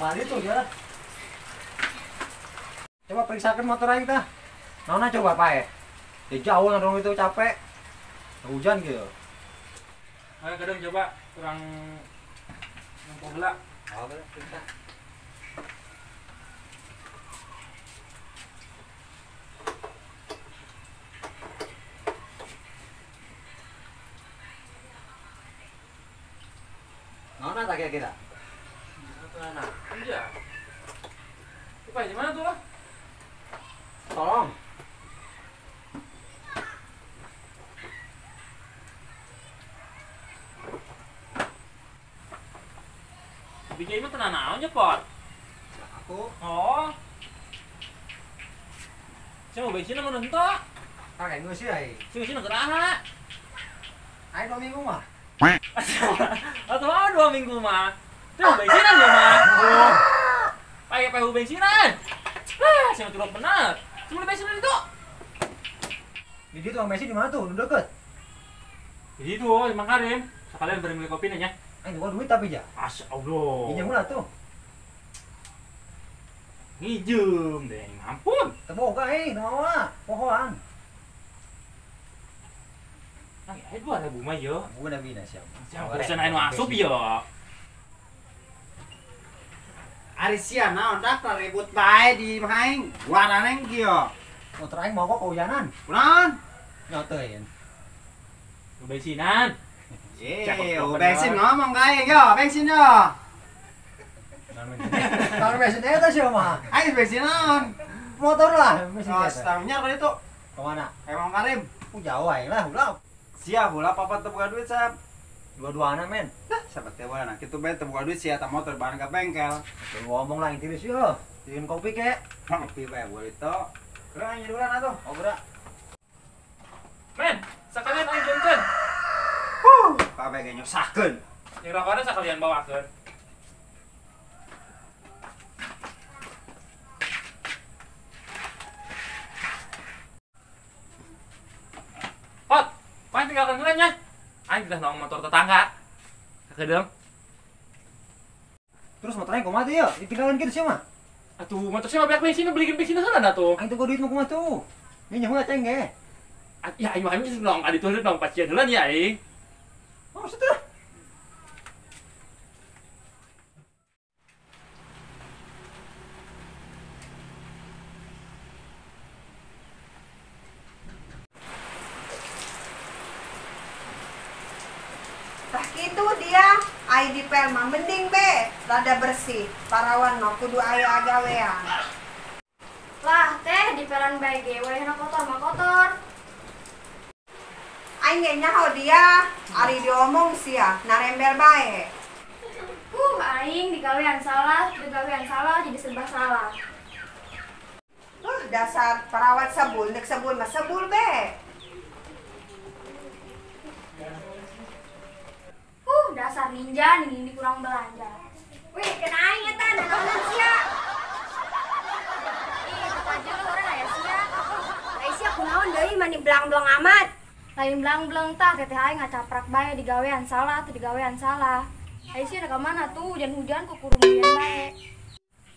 Balik tuh ya. Coba periksakan motor aing tah. Nona coba pae. Ya jauh dong itu capek. Hujan gitu. Ayo kadang coba kurang ngumpul gelak. Oh, periksa. Nona tak kira-kira? Nah, iya. Coba di mana tuh? Tolong. Bikin mah tenan naon Pot? Aku Oh. Saya mau bensin mau nonton. kakek gue sih ai. Si bensin geraha. Ai 2 minggu mah. Atau 2 minggu mah. Tuh bensinan ya mah. Pakai bensinan. Saya mau turun benar. Cuma bensinan itu. Di situ tukang bensin di mana tuh? Udah deket. Jadi tuh, Mang Karim. Sekalian beli kopi nanya. Aing juga duit tapi ja. Masya Allah. Pinjam lah tuh. Ngijem deh, ampun. Teboga nawa pohoan. Nah, ya 2.000 mah ya. Aku udah bina siapa. Siapa pesan anu asup ya. Ari sia naon dak ribut bae di maing. Warnane kieu. Motor aing mogok kehujanan. Kunaon? Nyotein. Bensinan. Bensin ngomong kae yo, bensin yo. Kalau bensin eta sih mah. Aing bensin naon? Motor lah bensin eta. Stangnya kali itu. Kemana? Emang Karim. Jauh aing lah ulah. Sia bola papa teu boga duit sap. Dua-duana men. Dah sabat teh bola kitu bae teu boga duit sia ta motor bahan ka bengkel. Lu ngomong lah intinya sih yo. Bikin kopi kek. Kopi bae boleh to. Kurang nya duluan atuh. Oh gerak. Men, sekalian aing jengkeun. Kabeh ge nyusahkeun. Yang rokoknya sekalian bawakeun. Pot, main tinggalkan ngelemnya. Aing udah nong motor tetangga. Kekedeng. Terus motor aing kumaha teh ya? Ditinggalin kitu sih mah. Atuh, motor saya mau bensin beliin bensin heula atuh. Aing teu duit mah kumaha tuh. Minjem heula ceng ge. Ya aing mah nong adi tuh nong pasieun heula nya aing. Oh, maksudnya? Tah kitu dia, ai dipel mah mending be, rada bersih. Parawan mah kudu aya agawean. Lah teh dipelan bae ge wayahna kotor mah kotor. Aing ge nyaho dia, ari diomong sia, narembel bae. Aing digawean salah jadi serba salah. Dasar perawat sebul, nek sebul mah sebul be. Dasar ninja ini kurang belanja. Wih, kena aing eta nanaonan sia. Tetep aja lu orang aya sia. Ai sia kunaon deui mani belang-belang amat. Lain belang-belang tah teteh aing ngacaprak bae digawean salah teu digawean salah. Ai sia ka mana tuh hujan-hujan ku kurungan bae.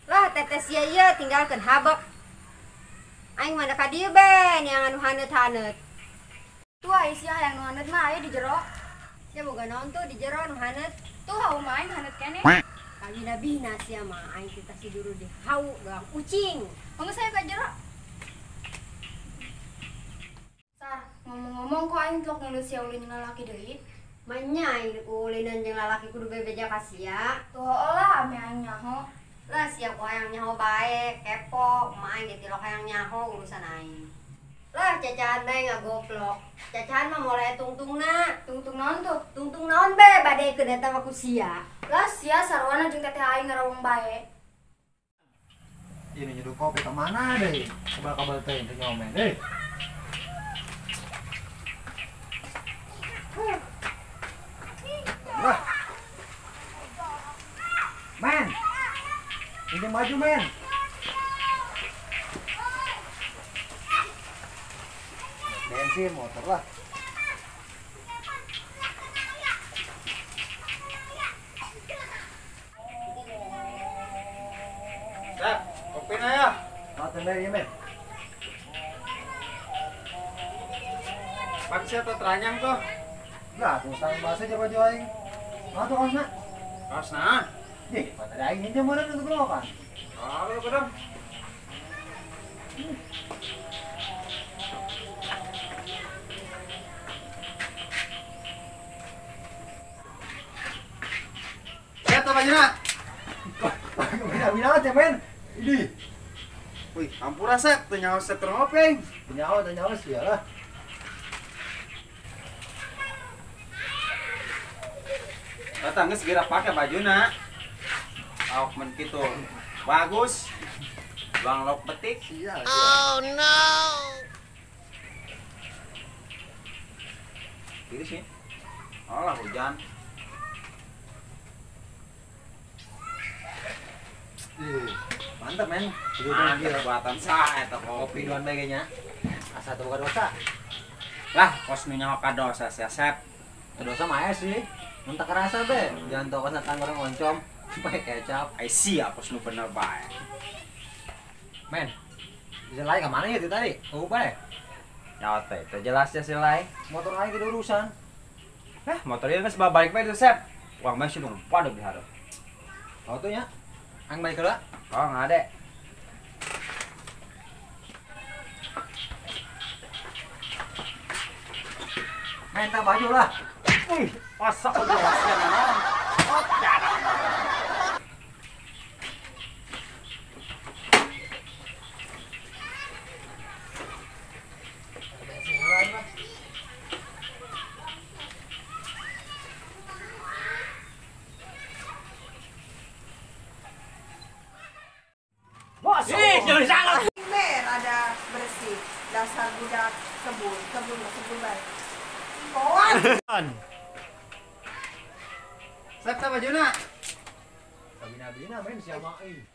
Lah teteh sia ieu tinggalkeun habek. Aing mah ka dieu be, yang anu haneut-haneut. Tuh ai sia hayang nu haneut mah aya di jero. Ya boga naon tuh di jero nu haneut. Tuh hau main haneut keneh. Kabina-bina sia mah aing kita si duru di hau doang kucing. Mangga saya ka jero. Sar, ngomong-ngomong kok aing telok ngeuleuh sia ulin lalaki deui. Manyai ulinan jeung lalaki kudu bebeja ka sia. Tuh lah ame aing nyaho. Lah sia ku hayang nyaho bae, kepo, mah aing ge tilok hayang nyaho urusan aing. Lah cacahan bae ngagoplok. Cacahan mah mulai tungtungna. Tungtung naon tuh? Tungtung naon be badekeun eta mah ku sia. Lah sia sarwana jeung teteh aing ngarawung bae. Ini nyeduh kopi kemana deh? Kabel-kabel teh teu nyomen deh. Wah. Men. Ini maju men. Bensin motor lah. ya. Kau tendai men. Pak siapa teranyang tuh? Lah, tuh sang bahasa coba baju aing. Ah tuh kaosna. Kaos nah. Ih, pada aing ini meureun untuk lo kan. Oh, bedong. Lihat apa aja? Bina-bina teh men. Ini. Wih, ampura Sep, teu nyawa Sep terngopeng. Nyawa sih lah. Datang geus segera pakai bajuna. Awak men kitu. Bagus. Bang lok petik. Iya. Tiris nih. Alah hujan. Ih, mantap men. Mantap buatan saya eta Kopi kopi. doan bae nya. Asa teu boga dosa. Lah, kos nu nyawa kadosa sia Sep. Teu dosa mah aya sih. Mun tak kerasa be, jangan tau kana tanggorong oncom pakai kecap. Ai sia kos nu bener bae. Men. Bisa lari ke mana ya itu tadi? Oh, bae. Nyawa teh teu jelas ya si Lai. Motor aing tidak urusan. Motor ieu geus balik bae itu Sep. Uang mah sih nu padug dihareup. Kau tuh nya. Aing balik heula. Oh, ngade. Minta baju lah. Masa udah sia naon? Oh, jarang. Jangan disanggap. Ini rada bersih. Dasar budak kebun baik. Kawan. Sep ta bajuna. Bina-bina men siapa aing.